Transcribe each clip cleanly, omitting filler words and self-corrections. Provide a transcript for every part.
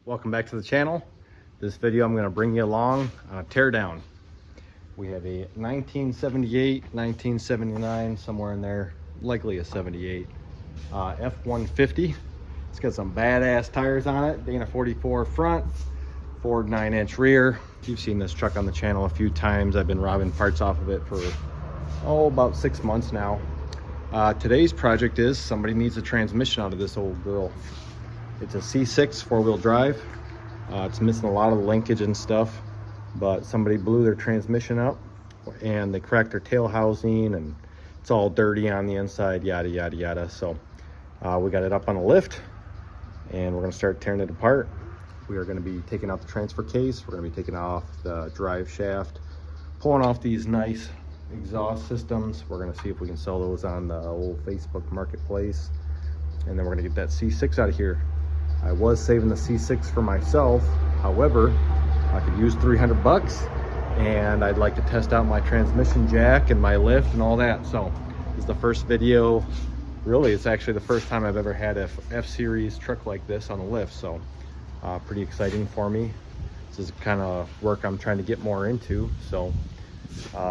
Welcome back to the channel. This video I'm going to bring you along tear down. We have a 1978, 1979, somewhere in there, likely a 78 F150. It's got some badass tires on it, Dana 44 front, Ford 9-inch rear. You've seen this truck on the channel a few times. I've been robbing parts off of it for about 6 months now. Today's project is somebody needs a transmission out of this old girl. It's a C6 four-wheel drive. It's missing a lot of the linkage and stuff, but somebody blew their transmission up and they cracked their tail housing and it's all dirty on the inside, yada yada yada. So we got it up on a lift and we're going to start tearing it apart. We are going to be taking out the transfer case. We're going to be taking off the drive shaft, pulling off these nice exhaust systems. We're going to see if we can sell those on the old Facebook marketplace, and then we're going to get that C6 out of here. I was saving the C6 for myself. However, I could use 300 bucks and I'd like to test out my transmission jack and my lift and all that. So this is the first video. Really, it's actually the first time I've ever had a F-Series truck like this on a lift. So pretty exciting for me. This is kind of work I'm trying to get more into. So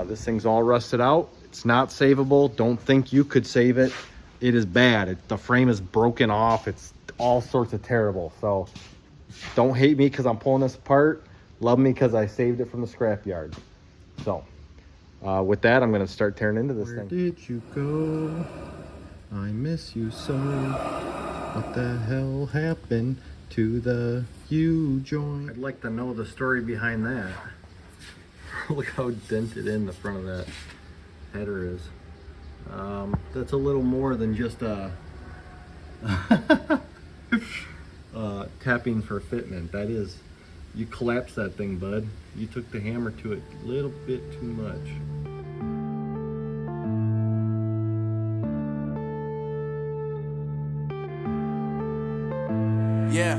this thing's all rusted out. It's not savable. Don't think you could save it. It is bad. The frame is broken off. It's all sorts of terrible. So don't hate me because I'm pulling this apart. Love me because I saved it from the scrapyard. So with that, I'm going to start tearing into this thing. Where did you go? I miss you so. What the hell happened to the U-joint? I'd like to know the story behind that. Look how dented in the front of that header is. That's a little more than just a tapping for fitment. That is, you collapsed that thing, bud. You took the hammer to it a little bit too much. Yeah.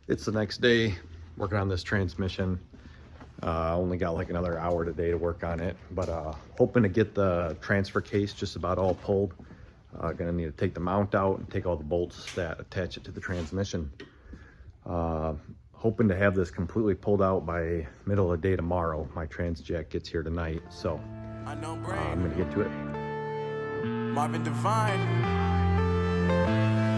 It's the next day working on this transmission. Only got like another hour today to work on it, but hoping to get the transfer case just about all pulled. Gonna need to take the mount out and take all the bolts that attach it to the transmission. Hoping to have this completely pulled out by middle of the day tomorrow. My trans jack gets here tonight, so I'm gonna get to it. Marvin Divine.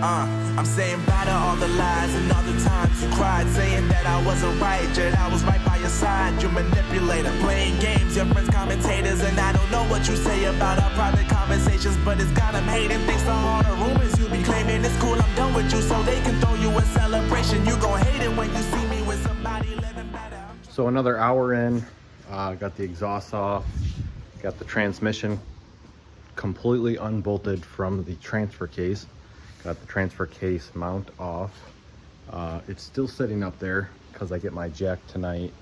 I'm saying bye to all the lies and all the times you cried, saying that I wasn't right, yet I was right by your side. You manipulator, playing games, your friends commentators, and I don't know what you say about our private conversations, but it's got them hating. Thanks to all the rumors you be claiming. It's cool, I'm done with you, so they can throw you a celebration. You gon' hate it when you see me with somebody living better. So another hour in, got the exhaust off, got the transmission completely unbolted from the transfer case. Got the transfer case mount off. It's still sitting up there because I get my jack tonight.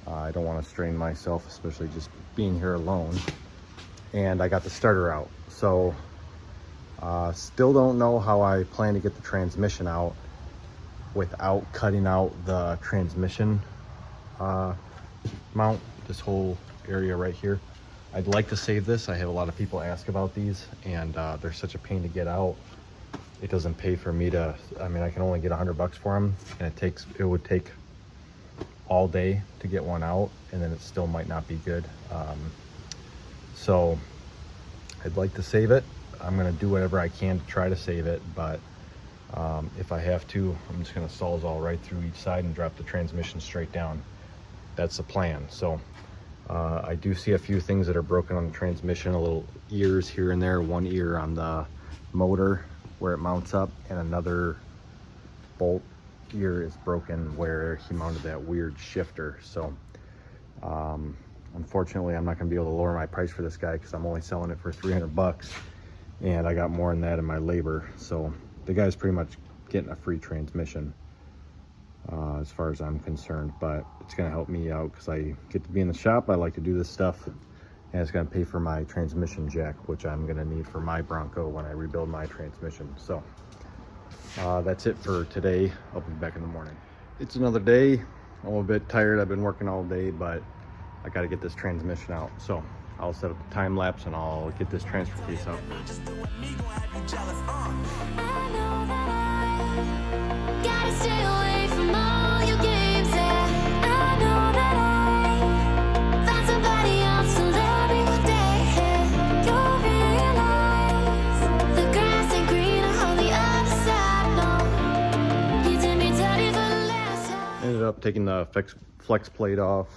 I don't want to strain myself, especially just being here alone. And I got the starter out. So still don't know how I plan to get the transmission out without cutting out the transmission mount, this whole area right here. I'd like to save this. I have a lot of people ask about these and they're such a pain to get out. It doesn't pay for me to, I mean, I can only get 100 bucks for them, and it would take all day to get one out, and then it still might not be good. So I'd like to save it. I'm gonna do whatever I can to try to save it, but if I have to, I'm just gonna sawzall right through each side and drop the transmission straight down. That's the plan. So I do see a few things that are broken on the transmission, a little ears here and there, one ear on the motor where it mounts up, and another bolt ear is broken where he mounted that weird shifter. So unfortunately, I'm not gonna be able to lower my price for this guy because I'm only selling it for 300 bucks, and I got more than that in my labor. So the guy's pretty much getting a free transmission as far as I'm concerned, but it's gonna help me out because I get to be in the shop. I like to do this stuff, and it's gonna pay for my transmission jack, which I'm gonna need for my Bronco when I rebuild my transmission. So that's it for today. I'll be back in the morning. It's another day. I'm a bit tired. I've been working all day, but I gotta get this transmission out. So I'll set up the time lapse and I'll get this transfer case out. gotta stay away from all your games. Yeah, I know that I found somebody else to love me one day. Yeah, you'll realize the grass ain't greener on the other side. No, you did me dirty for the last time. Ended up taking the flex plate off.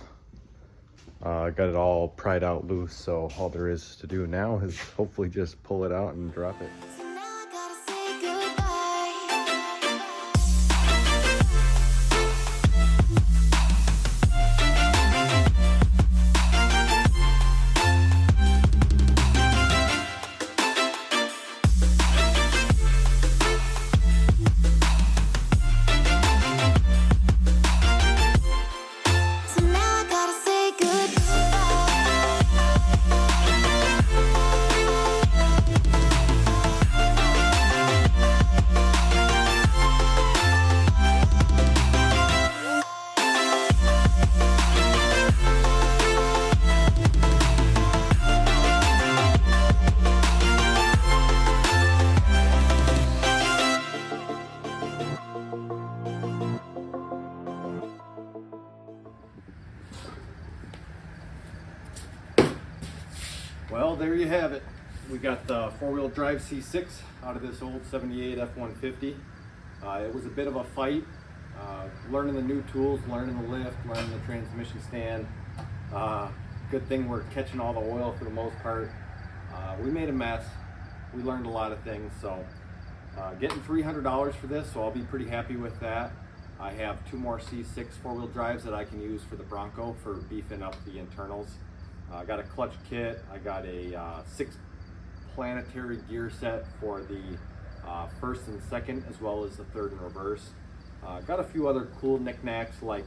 Got it all pried out loose, so all there is to do now is hopefully just pull it out and drop it. So now I gotta say goodbye. So now I gotta say goodbye. Well, there you have it. We got the four-wheel drive C6 out of this old 78 F150. It was a bit of a fight, learning the new tools, learning the lift, learning the transmission stand. Good thing we're catching all the oil for the most part. We made a mess. We learned a lot of things, so getting $300 for this, so I'll be pretty happy with that. I have two more C6 four-wheel drives that I can use for the Bronco for beefing up the internals. I got a clutch kit. I got a 6 planetary gear set for the first and second, as well as the third and reverse. Got a few other cool knickknacks like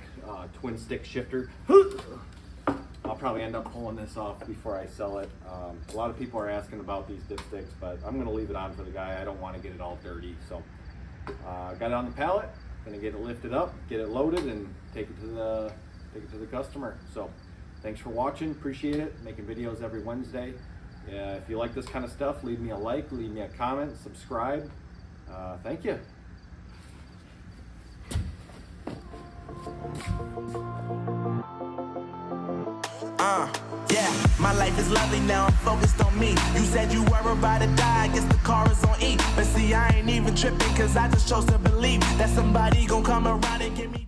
twin stick shifter. I'll probably end up pulling this off before I sell it. A lot of people are asking about these dipsticks, but I'm gonna leave it on for the guy. I don't want to get it all dirty. So got it on the pallet, gonna get it lifted up, get it loaded, and take it to the customer. So thanks for watching, appreciate it. Making videos every Wednesday. If you like this kind of stuff, leave me a like, leave me a comment, subscribe. Thank you. Yeah, my life is lovely now, I'm focused on me. You said you were about to die, I guess the car is on E. But see, I ain't even tripping, cause I just chose to believe that somebody gon' come around and give me